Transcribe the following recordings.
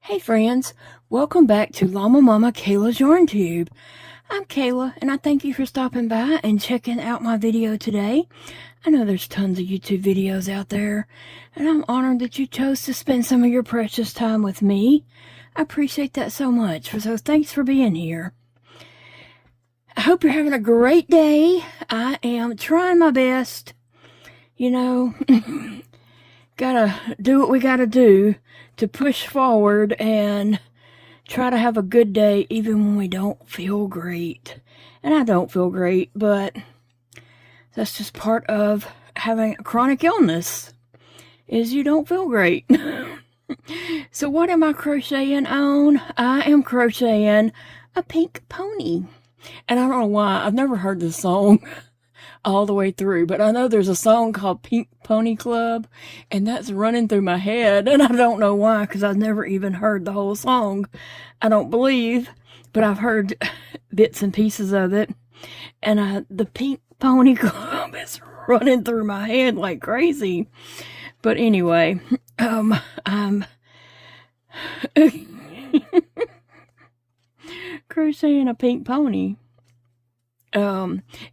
Hey friends, welcome back to Llama Mama Kayla's Yarn Tube. I'm Kayla and I thank you for stopping by and checking out my video today. I know there's tons of YouTube videos out there and I'm honored that you chose to spend some of your precious time with me. I appreciate that so much, so thanks for being here. I hope you're having a great day. I am trying my best. You know, gotta do what we gotta do to push forward and try to have a good day even when we don't feel great. And I don't feel great, but that's just part of having a chronic illness, is you don't feel great. So what am I crocheting on? I am crocheting a pink pony. And I don't know why, I've never heard this song all the way through, but I know there's a song called Pink Pony Club, and that's running through my head, and I don't know why, because I've never even heard the whole song, I don't believe, but I've heard bits and pieces of it, and the Pink Pony Club is running through my head like crazy. But anyway, I'm crocheting a pink pony.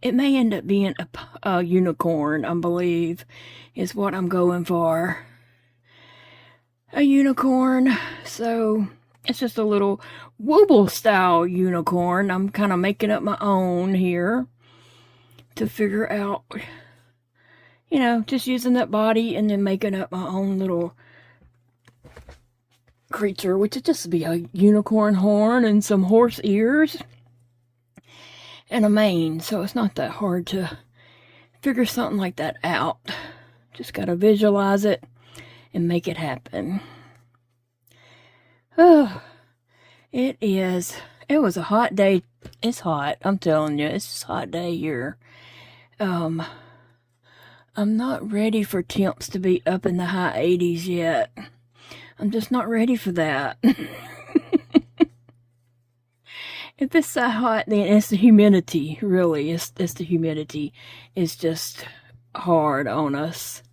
It may end up being a unicorn, I believe, is what I'm going for. A unicorn, so it's just a little wobble style unicorn. I'm kind of making up my own here to figure out, you know, just using that body and then making up my own little creature, which would just be a unicorn horn and some horse ears and a mane, so it's not that hard to figure something like that out. Just gotta visualize it and make it happen. Oh, it was a hot day. It's hot, I'm telling you, it's just a hot day here. I'm not ready for temps to be up in the high 80s yet. I'm just not ready for that. If it's that hot, then it's the humidity, really. It's the humidity. It's just hard on us.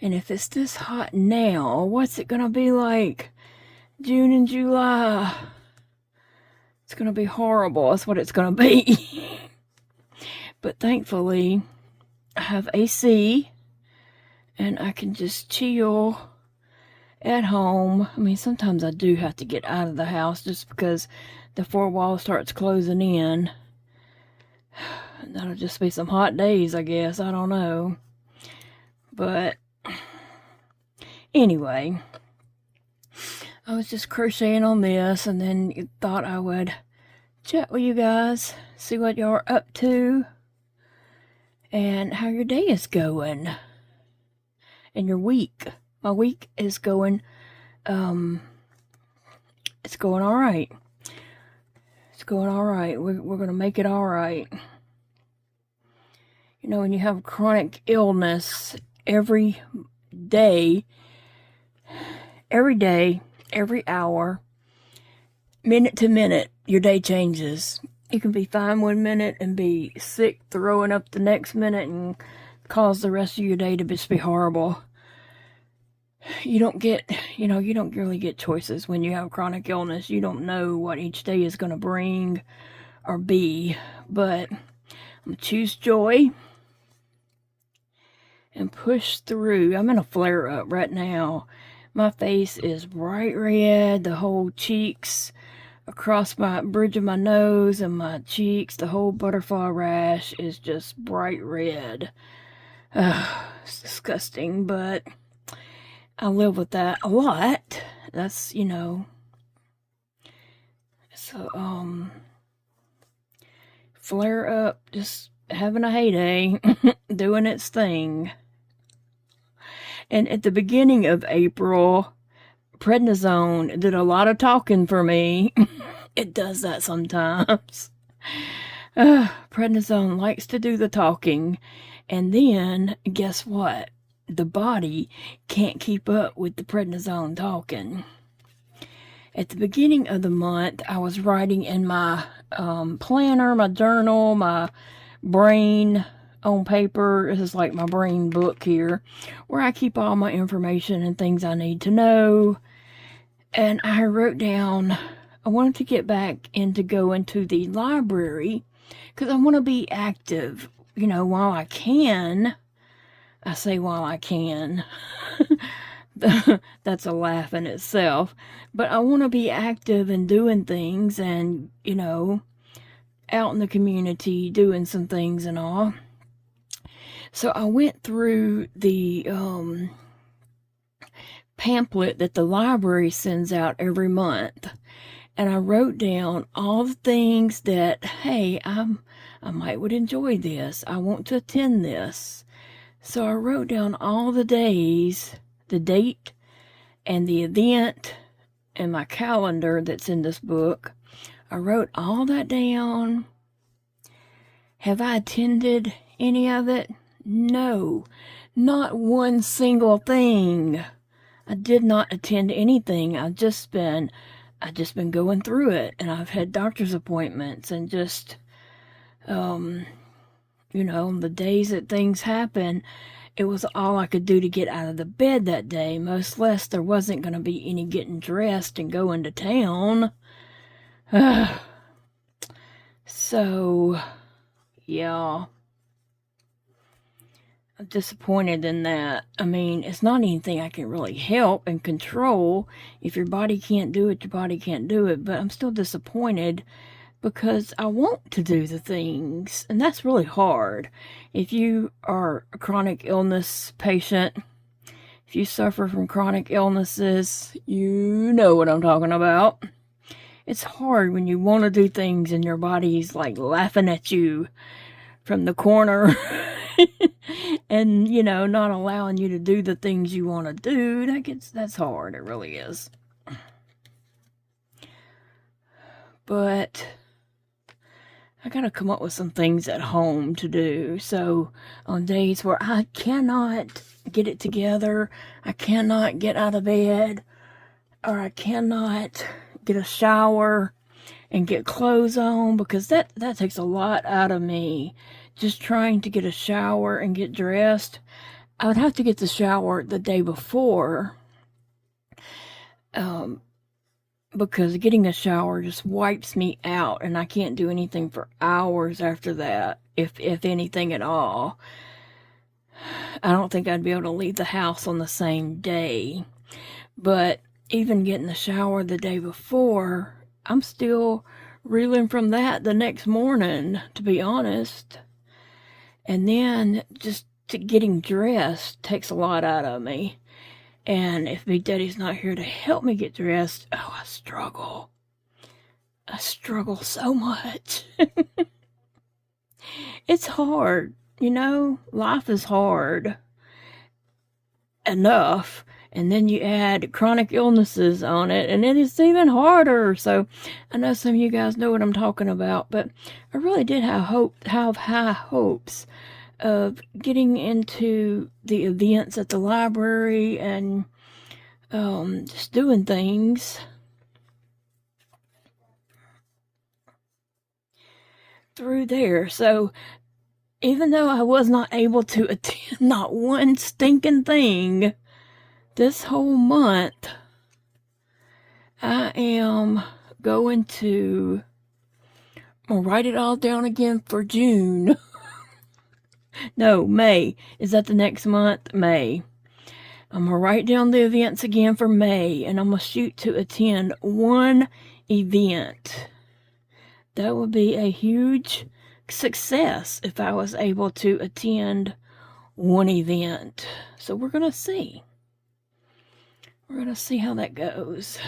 And if it's this hot now, what's it gonna be like June and July? It's gonna be horrible. That's what it's gonna be. But thankfully, I have AC, and I can just chill at home. I mean, sometimes I do have to get out of the house just because the four wall starts closing in. That'll just be some hot days, I guess. I don't know. But anyway, I was just crocheting on this and then thought I would chat with you guys, see what y'all are up to and how your day is going and your week. My week is going, it's going all right. It's going all right. We're going to make it all right. You know, when you have chronic illness, every day, every hour, minute to minute, your day changes. You can be fine 1 minute and be sick, throwing up the next minute, and cause the rest of your day to just be horrible. You don't really get choices when you have chronic illness. You don't know what each day is going to bring or be, but I'm going to choose joy and push through. I'm in a flare up right now. My face is bright red, the whole cheeks, across my bridge of my nose and my cheeks, the whole butterfly rash is just bright red. It's disgusting, but I live with that a lot. That's, you know, so, flare up, just having a heyday, doing its thing. And at the beginning of April, prednisone did a lot of talking for me. It does that sometimes. Prednisone likes to do the talking. And then, guess what? The body can't keep up with the prednisone talking. At the beginning of the month, I was writing in my planner, my journal, my brain on paper. This is like my brain book here, where I keep all my information and things I need to know. And I wrote down, I wanted to get back and to go into the library because I want to be active, you know, while I can. I say while I can. That's a laugh in itself. But I want to be active and doing things and, you know, out in the community doing some things and all. So I went through the pamphlet that the library sends out every month, and I wrote down all the things that, hey, I might would enjoy this. I want to attend this. So I wrote down all the days, the date, and the event, and my calendar that's in this book. I wrote all that down. Have I attended any of it? No, not one single thing. I did not attend anything. I've just been going through it, and I've had doctor's appointments and just, you know, the days that things happen, it was all I could do to get out of the bed that day. Most less there wasn't going to be any getting dressed and going to town. So, yeah. I'm disappointed in that. I mean, it's not anything I can really help and control. If your body can't do it, your body can't do it. But I'm still disappointed because I want to do the things. And that's really hard. If you are a chronic illness patient, if you suffer from chronic illnesses, you know what I'm talking about. It's hard when you want to do things and your body's like laughing at you from the corner and, you know, not allowing you to do the things you want to do. That's hard. It really is. But I gotta come up with some things at home to do. So on days where I cannot get it together, I cannot get out of bed, or I cannot get a shower and get clothes on, because that takes a lot out of me. Just trying to get a shower and get dressed. I would have to get the shower the day before, because getting a shower just wipes me out, and I can't do anything for hours after that, if anything at all. I don't think I'd be able to leave the house on the same day. But even getting the shower the day before, I'm still reeling from that the next morning, to be honest. And then just getting dressed takes a lot out of me. And if Big Daddy's not here to help me get dressed, oh, I struggle. I struggle so much. It's hard, you know? Life is hard enough. And then you add chronic illnesses on it, and it is even harder. So I know some of you guys know what I'm talking about, but I really did have high hopes of getting into the events at the library and just doing things. Through there. So even though I was not able to attend not one stinking thing this whole month, I am going to write it all down again for June. No, May. Is that the next month? May. I'm going to write down the events again for May, and I'm going to shoot to attend one event. That would be a huge success if I was able to attend one event. So we're going to see. We're going to see how that goes.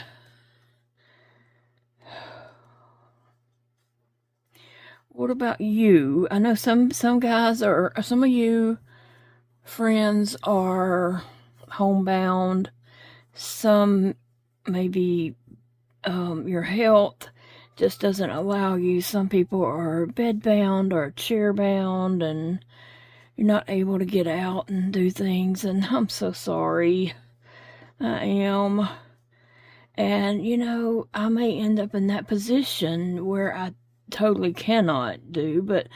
What about you? I know some guys some of you friends are homebound. Some maybe your health just doesn't allow you. Some people are bedbound or chairbound, and you're not able to get out and do things, and I'm so sorry. I am. And, you know, I may end up in that position where I totally cannot do, but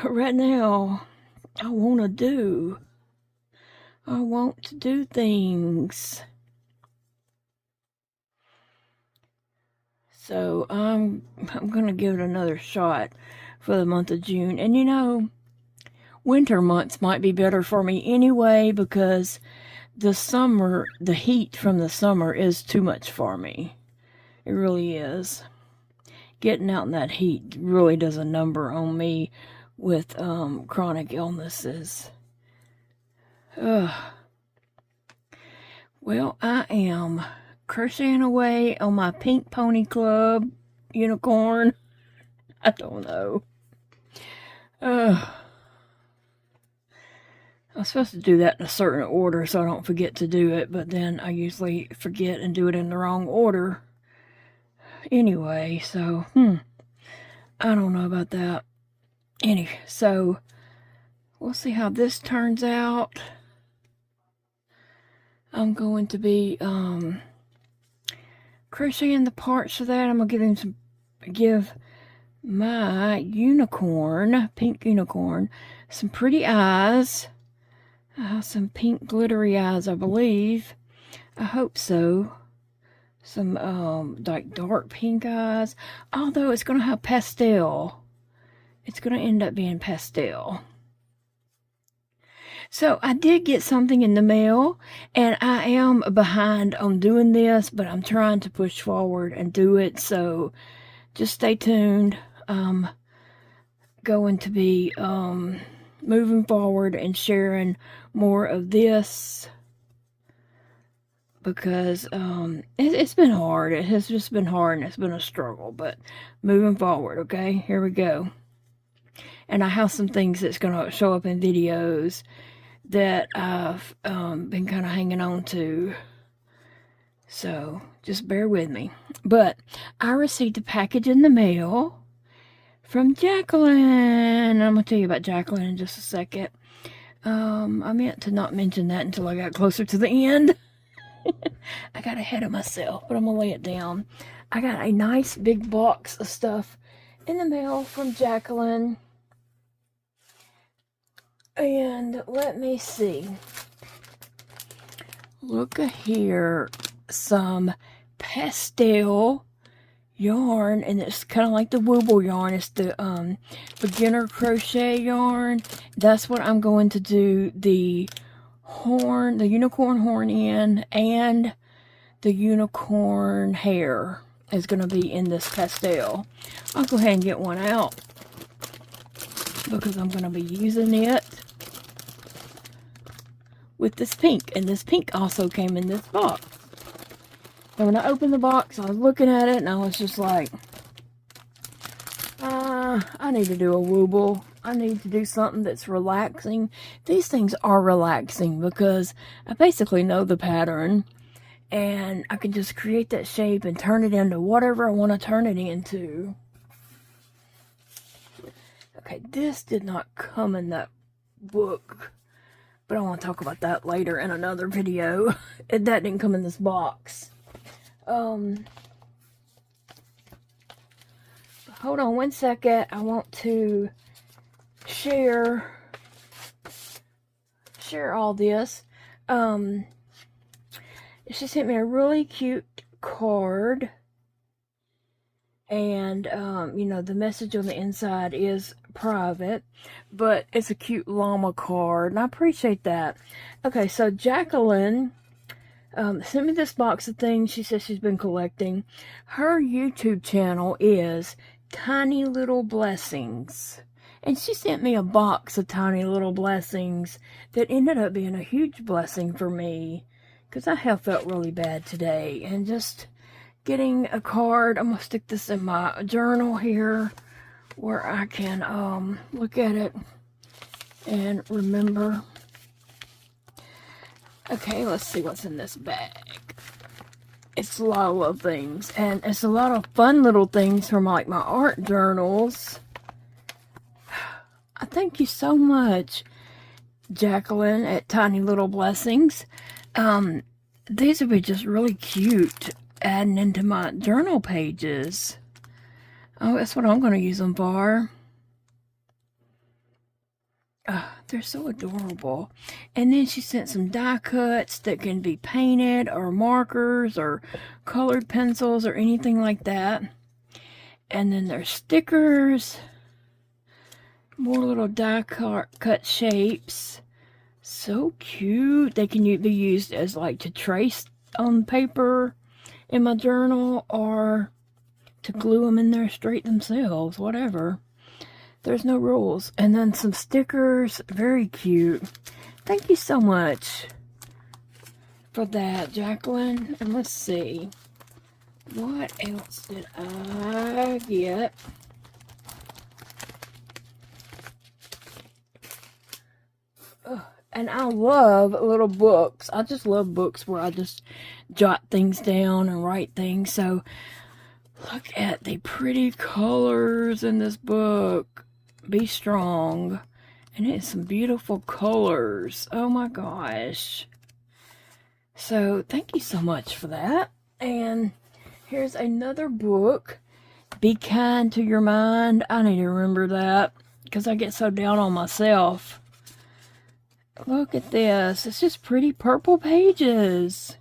right now, I want to do. I want to do things. So I'm going to give it another shot for the month of June. And you know, winter months might be better for me anyway, because the summer, the heat from the summer is too much for me. It really is. Getting out in that heat really does a number on me with chronic illnesses. Ugh. Well, I am crocheting away on my Pink Pony Club unicorn. I don't know. I'm supposed to do that in a certain order so I don't forget to do it, but then I usually forget and do it in the wrong order. Anyway, so, I don't know about that. Anyway, so, we'll see how this turns out. I'm going to be, crocheting the parts for that. I'm going to give my unicorn, pink unicorn, some pretty eyes. Some pink glittery eyes, I believe. I hope so. Some, like dark pink eyes. Although it's going to have pastel. It's going to end up being pastel. So I did get something in the mail, and I am behind on doing this, but I'm trying to push forward and do it, so just stay tuned. I'm going to be moving forward and sharing more of this, because it's been hard. It has just been hard, and it's been a struggle, but moving forward, okay? Here we go. And I have some things that's going to show up in videos that I've been kind of hanging on to. So, just bear with me. But I received a package in the mail from Jacqueline. I'm going to tell you about Jacqueline in just a second. I meant to not mention that until I got closer to the end. I got ahead of myself, but I'm going to lay it down. I got a nice big box of stuff in the mail from Jacqueline. And let me see. Look here. Some pastel yarn, and it's kind of like the Wooble yarn. It's the beginner crochet yarn. That's what I'm going to do the horn, the unicorn horn in, and the unicorn hair is going to be in this pastel. I'll go ahead and get one out because I'm going to be using it with this pink, and this pink also came in this box. And when I opened the box, I was looking at it, and I was just like, I need to do a wooble. I need to do something that's relaxing. These things are relaxing because I basically know the pattern, and I can just create that shape and turn it into whatever I want to turn it into. Okay, this did not come in that book, but I want to talk about that later in another video. That didn't come in this box. Hold on one second. I want to share all this. She sent me a really cute card, and you know, the message on the inside is private, but it's a cute llama card, and I appreciate that. Okay, so Jacqueline sent me this box of things she says she's been collecting. Her YouTube channel is Tiny Little Blessings, and she sent me a box of Tiny Little Blessings that ended up being a huge blessing for me, because I have felt really bad today, and just getting a card. I'm going to stick this in my journal here where I can look at it and remember. Okay, let's see what's in this bag. It's a lot of things, and it's a lot of fun little things from like my art journals. I thank you so much, Jacqueline at Tiny Little Blessings. These would be just really cute adding into my journal pages. Oh, that's what I'm going to use them for. They're so adorable. And then she sent some die cuts that can be painted, or markers, or colored pencils, or anything like that. And then there's stickers, more little die cut shapes. So cute. They can be used as like to trace on paper in my journal, or to glue them in there straight themselves, whatever. There's no rules. And then some stickers. Very cute. Thank you so much for that, Jacqueline. And let's see. What else did I get? And I love little books. I just love books where I just jot things down and write things. So look at the pretty colors in this book. Be Strong. And it's some beautiful colors. Oh my gosh. So thank you so much for that. And here's another book. Be Kind to Your Mind. I need to remember that because I get so down on myself. Look at this. It's just pretty purple pages.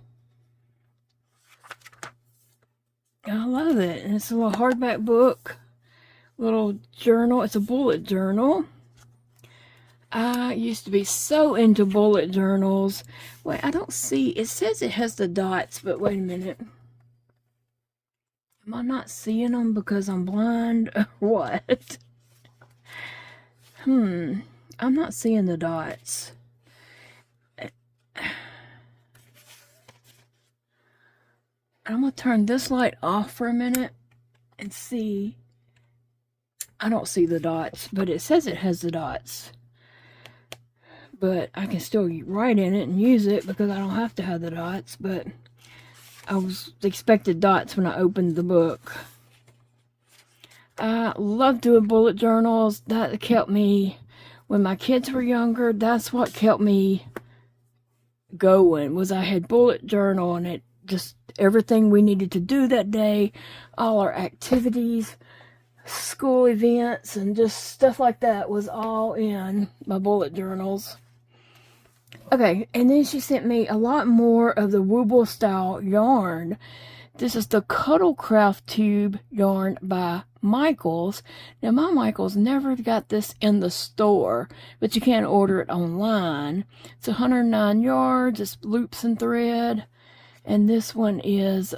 I love it. And it's a little hardback book. Little journal. It's a bullet journal. I used to be so into bullet journals. Wait, I don't see. It says it has the dots, but wait a minute. Am I not seeing them because I'm blind or what? I'm not seeing the dots. I'm going to turn this light off for a minute and see. I don't see the dots, but it says it has the dots. But I can still write in it and use it because I don't have to have the dots. But I was expected dots when I opened the book. I love doing bullet journals. That kept me, when my kids were younger, that's what kept me going, was I had bullet journal, and it just, everything we needed to do that day, all our activities, school events, and just stuff like that was all in my bullet journals. Okay, and then she sent me a lot more of the Wooble style yarn. This is the Cuddlecraft Tube yarn by Michaels. Now, my Michaels never got this in the store, but you can order it online. It's 109 yards. It's loops and thread. And this one is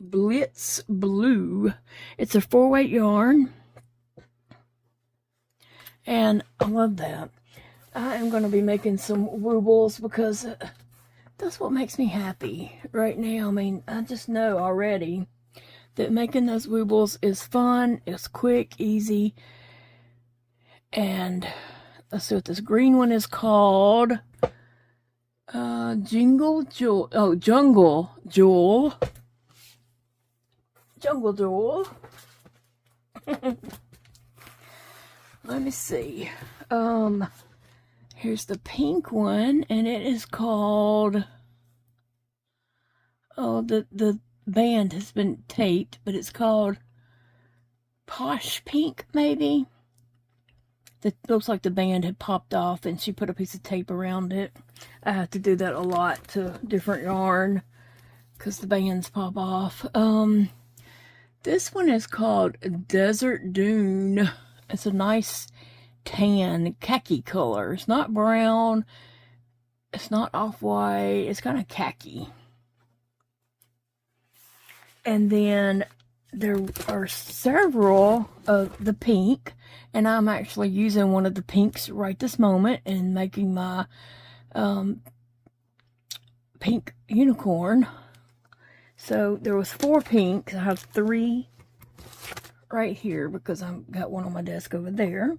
Blitz Blue. It's a 4-weight yarn. And I love that. I am going to be making some Woobles because that's what makes me happy right now. I mean, I just know already that making those Woobles is fun, it's quick, easy. And let's see what this green one is called. Jungle Jewel. Let me see. Here's the pink one, and it is called, oh, the band has been taped, but it's called Posh Pink, maybe. That looks like the band had popped off and she put a piece of tape around it. I have to do that a lot to different yarn because the bands pop off. This one is called Desert Dune. It's a nice tan khaki color. It's not brown. It's not off-white. It's kind of khaki. And then there are several of the pink, and I'm actually using one of the pinks right this moment and making my pink unicorn. So there was 4 pinks. I have 3 right here because I've got one on my desk over there.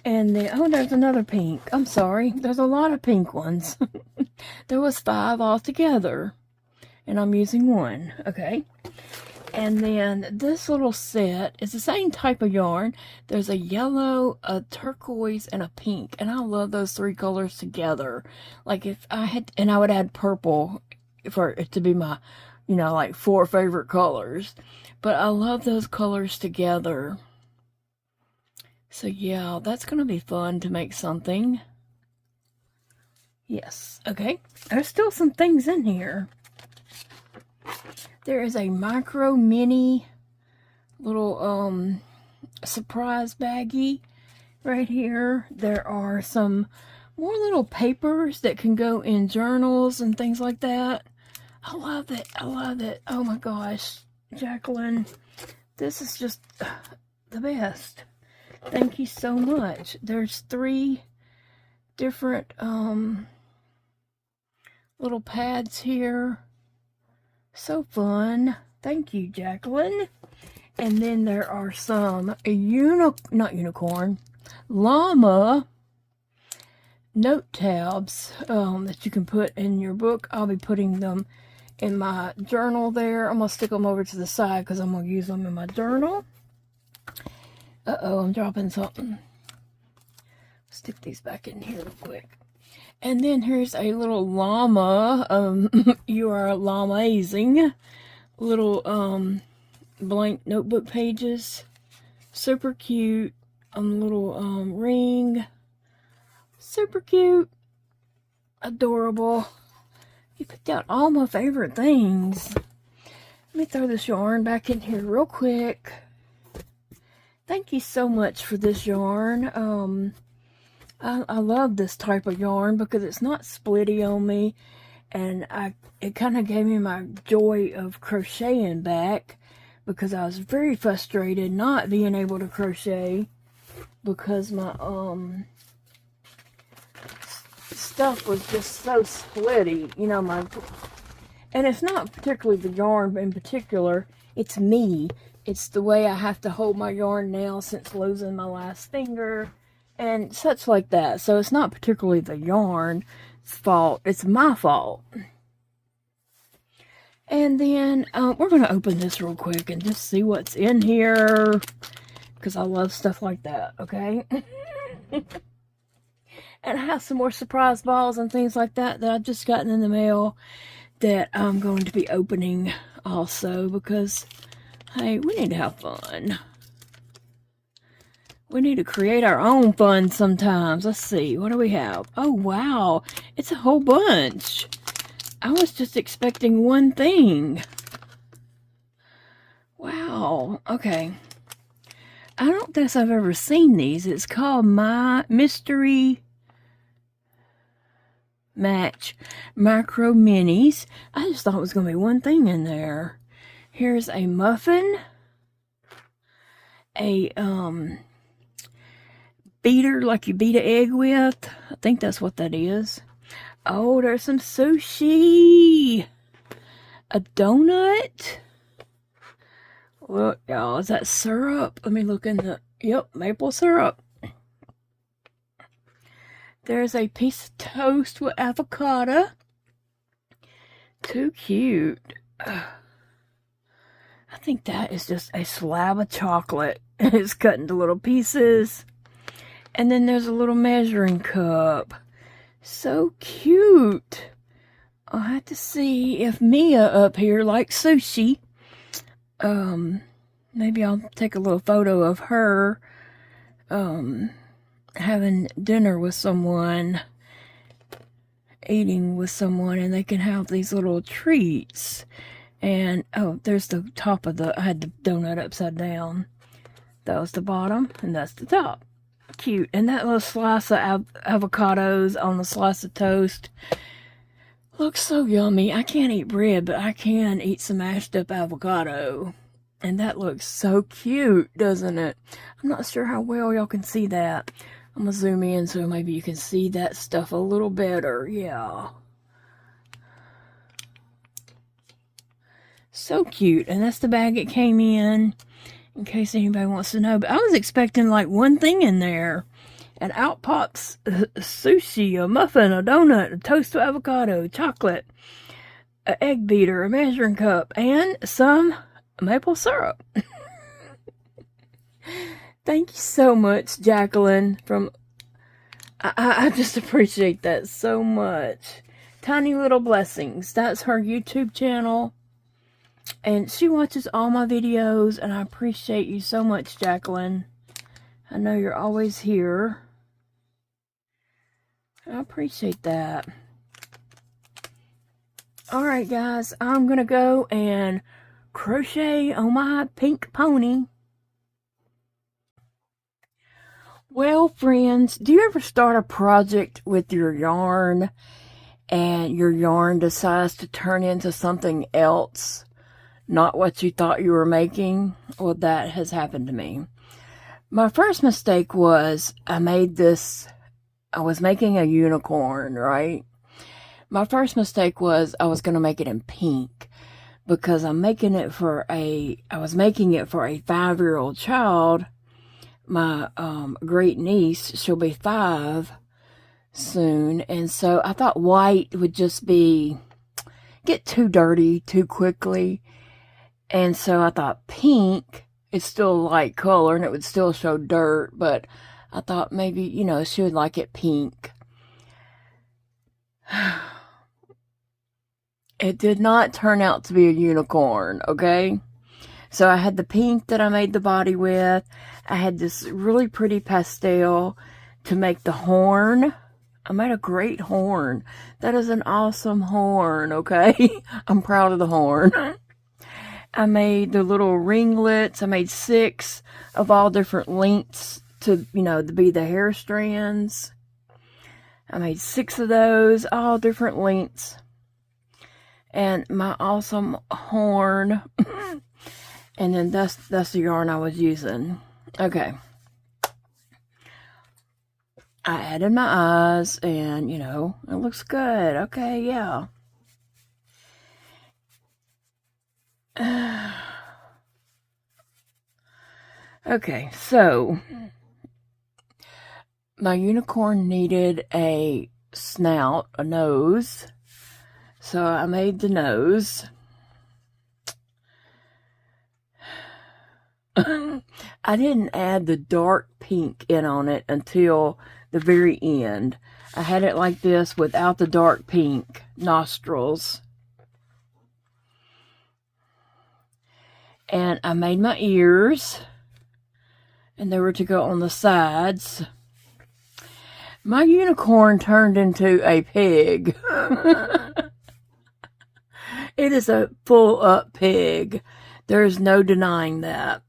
And then, oh, there's another pink. I'm sorry. There's a lot of pink ones. There was 5 altogether. And I'm using 1. Okay. And then this little set is the same type of yarn. There's a yellow, a turquoise, and a pink. And I love those 3 colors together. Like if I had, and I would add purple for it to be my, you know, like 4 favorite colors. But I love those colors together. So yeah, that's going to be fun to make something. Yes, okay. There's still some things in here. There is a micro mini little surprise baggie right here. There are some more little papers that can go in journals and things like that. I love it. I love it. Oh my gosh, Jacqueline, this is just the best. Thank you so much. There's 3 different little pads here. So fun. Thank you, Jacqueline. And then there are some llama note tabs that you can put in your book. I'll be putting them in my journal there. I'm going to stick them over to the side because I'm going to use them in my journal. Uh-oh, I'm dropping something. Stick these back in here real quick. And then here's a little llama. You are llama-azing. Little blank notebook pages. Super cute. Little ring. Super cute. Adorable. You picked out all my favorite things. Let me throw this yarn back in here real quick. Thank you so much for this yarn. I love this type of yarn because it's not splitty on me, and it kind of gave me my joy of crocheting back, because I was very frustrated not being able to crochet because my stuff was just so splitty, you know, and it's not particularly the yarn in particular, it's me. It's the way I have to hold my yarn now since losing my last finger and such like that. So it's not particularly the yarn's fault, it's my fault. And then we're going to open this real quick and just see what's in here, because I love stuff like that, okay? And I have some more surprise balls and things like that I've just gotten in the mail that I'm going to be opening also, because, hey, we need to have fun. We need to create our own fun sometimes. Let's see, what do we have? Oh, wow, it's a whole bunch. I was just expecting one thing. Wow, okay. I don't think I've ever seen these. It's called My Mystery Match Micro Minis. I just thought it was going to be one thing in there. Here's a muffin. A beater like you beat an egg with. I think that's what that is. Oh, there's some sushi. A donut. Look, y'all, is that syrup? Let me look in the, yep, maple syrup. There's a piece of toast with avocado. Too cute. I think that is just a slab of chocolate. It's cut into little pieces. And then there's a little measuring cup. So cute. I'll have to see if Mia up here likes sushi. Maybe I'll take a little photo of her having dinner with someone, eating with someone, and they can have these little treats. And oh, there's the top of the, I had the donut upside down. That was the bottom, and that's the top. Cute. And that little slice of avocados on the slice of toast looks so yummy. I can't eat bread, but I can eat some mashed up avocado. And that looks so cute, doesn't it? I'm not sure how well y'all can see that. I'm going to zoom in so maybe you can see that stuff a little better. Yeah. So cute. And that's the bag it came in case anybody wants to know. But I was expecting like one thing in there. And out pops sushi, a muffin, a donut, a toast with avocado, chocolate, an egg beater, a measuring cup, and some maple syrup. Thank you so much, Jacqueline. I just appreciate that so much. Tiny Little Blessings. That's her YouTube channel. And she watches all my videos, and I appreciate you so much, Jacqueline. I know you're always here. I appreciate that. Alright guys, I'm gonna go and crochet on my pink pony. Well friends, do you ever start a project with your yarn and your yarn decides to turn into something else, not what you thought you were making? Well, that has happened to me. My first mistake was I was making a unicorn, right? My first mistake was I was going to make it in pink because I was making it for a 5-year-old child. My great niece, she'll be 5 soon, and so I thought white would just get too dirty too quickly, and so I thought pink, it's still a light color and it would still show dirt, but I thought maybe, she would like it pink. It did not turn out to be a unicorn, okay? So I had the pink that I made the body with. I had this really pretty pastel to make the horn. I made a great horn. That is an awesome horn, okay? I'm proud of the horn. I made the little ringlets. I made 6 of all different lengths to be the hair strands. I made 6 of those, all different lengths. And my awesome horn. And then that's the yarn I was using. Okay. I added my eyes and, it looks good. Okay, yeah. Okay, so my unicorn needed a snout, a nose. So I made the nose. I didn't add the dark pink in on it until the very end. I had it like this without the dark pink nostrils. And I made my ears, and they were to go on the sides. My unicorn turned into a pig. It is a full-up pig. There is no denying that.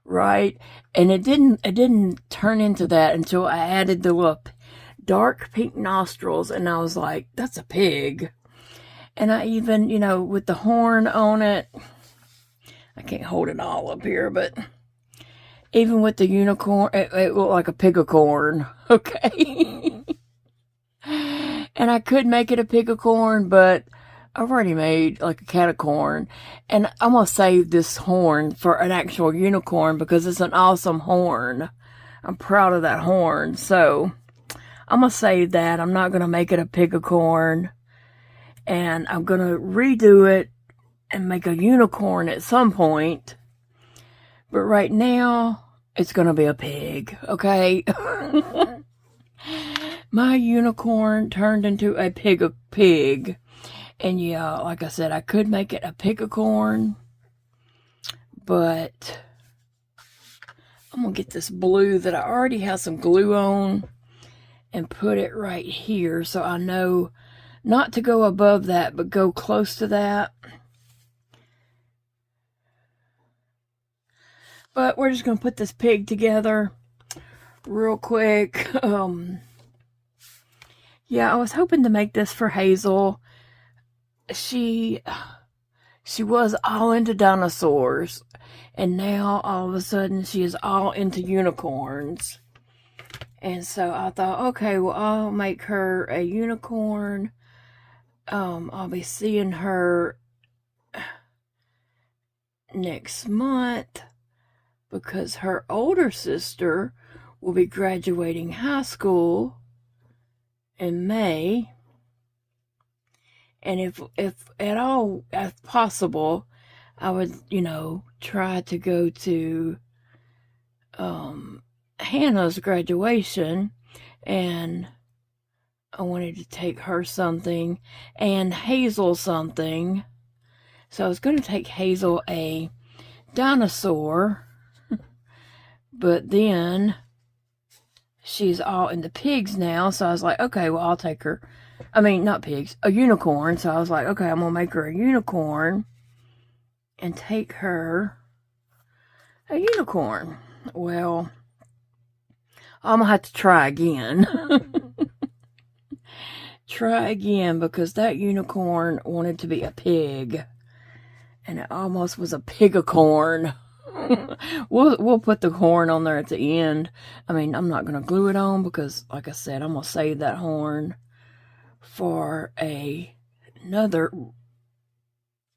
Right? And it didn't turn into that until I added the little dark pink nostrils, and I was like, that's a pig. And I even, with the horn on it, I can't hold it all up here, but even with the unicorn, it looked like a pigacorn, okay? And I could make it a pigacorn, but I've already made like a catacorn, and I'm going to save this horn for an actual unicorn because it's an awesome horn. I'm proud of that horn, so I'm going to save that. I'm not going to make it a pigacorn, and I'm going to redo it and make a unicorn at some point. But right now, it's going to be a pig, okay? My unicorn turned into a pig. And yeah, like I said, I could make it a pigacorn, but I'm going to get this blue that I already have some glue on and put it right here so I know not to go above that, but go close to that. But we're just going to put this pig together real quick. Yeah, I was hoping to make this for Hazel. She was all into dinosaurs, and now all of a sudden she is all into unicorns. And so I thought, okay, well, I'll make her a unicorn. I'll be seeing her next month because her older sister will be graduating high school in May. And if at all as possible, I would, try to go to Hannah's graduation, and I wanted to take her something and Hazel something. So I was going to take Hazel a dinosaur. But then she's all into pigs now, so I was like, okay, well, I'll take her. I mean, not pigs, a unicorn. So I was like, okay, I'm gonna make her a unicorn and take her a unicorn. Well, I'm gonna have to try again. Try again, because that unicorn wanted to be a pig, and it almost was a pigacorn. We'll put the horn on there at the end. I mean, I'm not gonna glue it on because, like I said, I'm gonna save that horn for another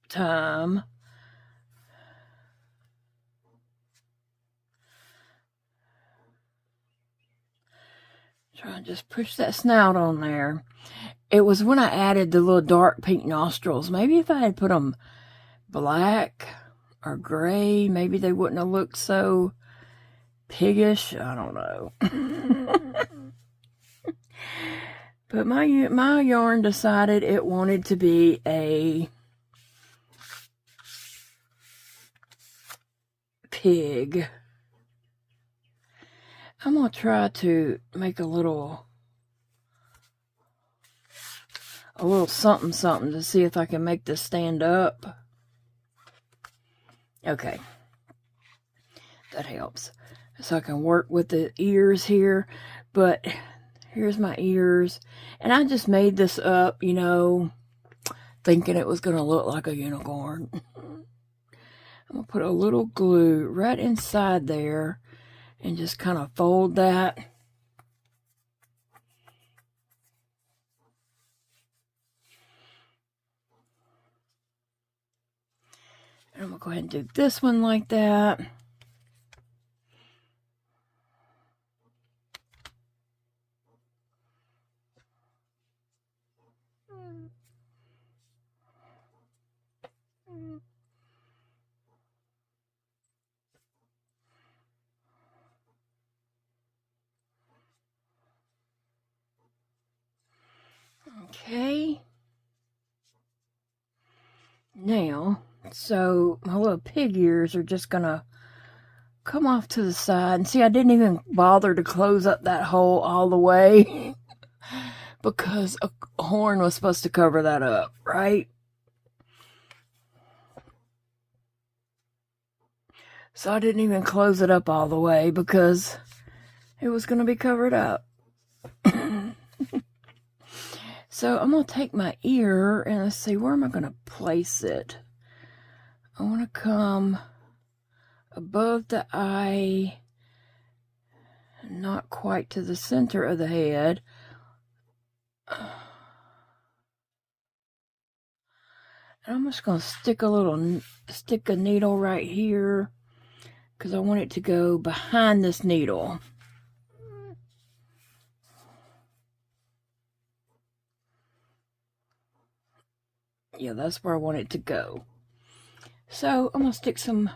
time. Try and just push that snout on there. It was when I added the little dark pink nostrils. Maybe if I had put them black or gray, maybe they wouldn't have looked so piggish. I don't know. But my yarn decided it wanted to be a pig. I'm going to try to make a little something to see if I can make this stand up. Okay. That helps. So I can work with the ears here. But here's my ears. And I just made this up, you know, thinking it was going to look like a unicorn. I'm going to put a little glue right inside there and just kind of fold that. And I'm going to go ahead and do this one like that. Okay. Now, so my little pig ears are just gonna come off to the side. And see, I didn't even bother to close up that hole all the way because a horn was supposed to cover that up, right? So I didn't even close it up all the way because it was going to be covered up. So I'm going to take my ear and let's see, where am I going to place it? I want to come above the eye, not quite to the center of the head. And I'm just going to stick a needle right here because I want it to go behind this needle. Yeah, that's where I want it to go. So I'm going to stick some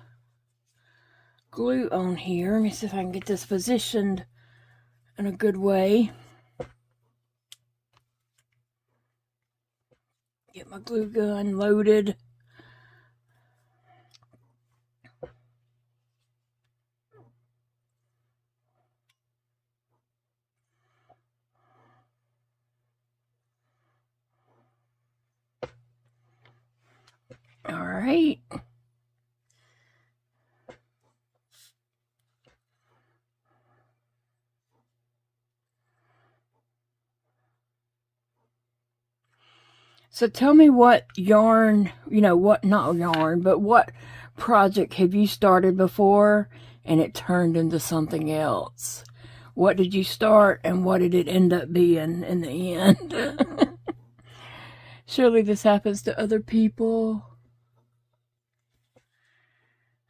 glue on here. Let me see if I can get this positioned in a good way. Get my glue gun loaded. All right. So tell me what yarn, not yarn, but what project have you started before and it turned into something else? What did you start and what did it end up being in the end? Surely this happens to other people.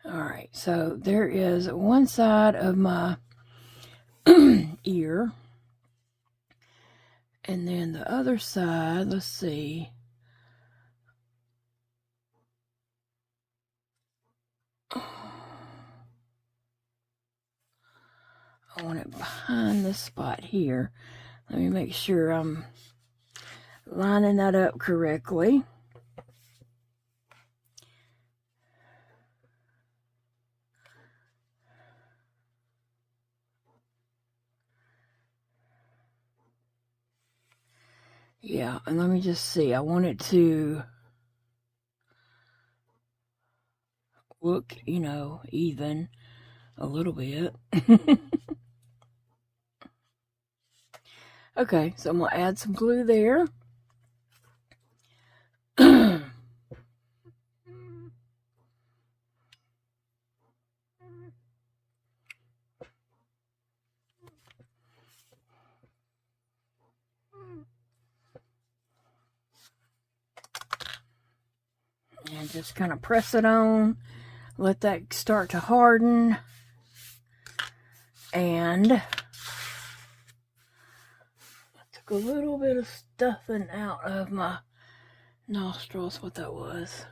All right, so there is one side of my ear. And then the other side, let's see. I want it behind this spot here. Let me make sure I'm lining that up correctly. Yeah, and let me just see. I want it to look, you know, even a little bit. Okay, so I'm going to add some glue there. And just kind of press it on. Let that start to harden. And I took a little bit of stuffing out of my nostrils, what that was.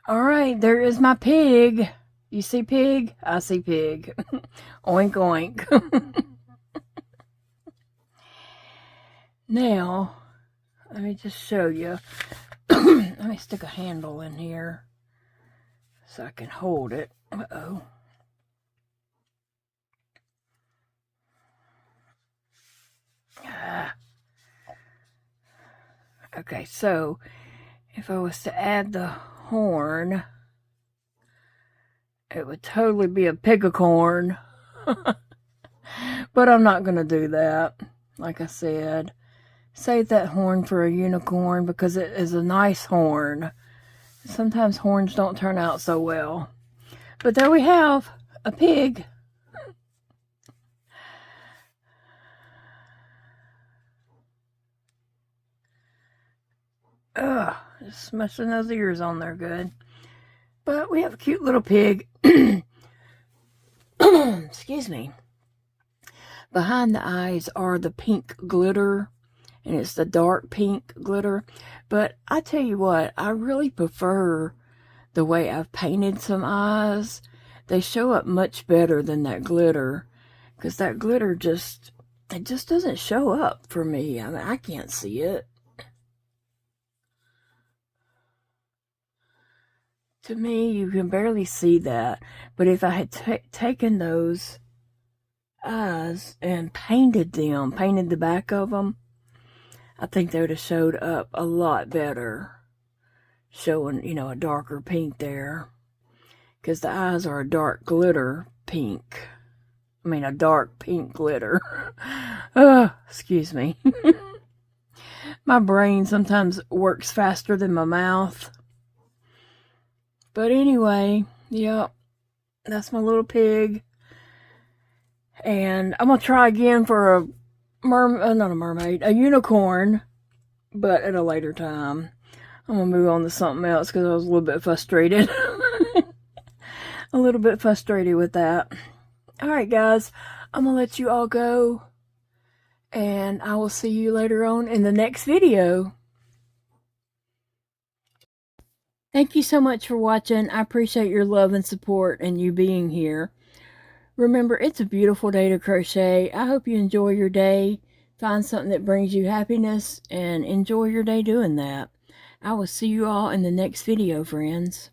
All right, there is my pig. You see pig? I see pig. Oink, oink. Now, let me just show you. Let me stick a handle in here so I can hold it. Uh-oh. Okay, so if I was to add the horn, it would totally be a pigacorn. But I'm not going to do that. Like I said, save that horn for a unicorn because it is a nice horn. Sometimes horns don't turn out so well. But there we have a pig. Ugh, just smashing those ears on there good. But we have a cute little pig. Excuse me. Behind the eyes are the pink glitter. And it's the dark pink glitter. But I tell you what, I really prefer the way I've painted some eyes. They show up much better than that glitter. Because that glitter just doesn't show up for me. I mean, I can't see it. To me, you can barely see that. But if I had taken those eyes and painted the back of them, I think they would have showed up a lot better. Showing, you know, a darker pink there. Because the eyes are a dark glitter pink. I mean, a dark pink glitter. Excuse me. My brain sometimes works faster than my mouth. But anyway, yep, that's my little pig. And I'm going to try again for a unicorn, but at a later time. I'm going to move on to something else because I was a little bit frustrated. A little bit frustrated with that. Alright guys, I'm going to let you all go. And I will see you later on in the next video. Thank you so much for watching. I appreciate your love and support and you being here. Remember, it's a beautiful day to crochet. I hope you enjoy your day. Find something that brings you happiness and enjoy your day doing that. I will see you all in the next video, friends.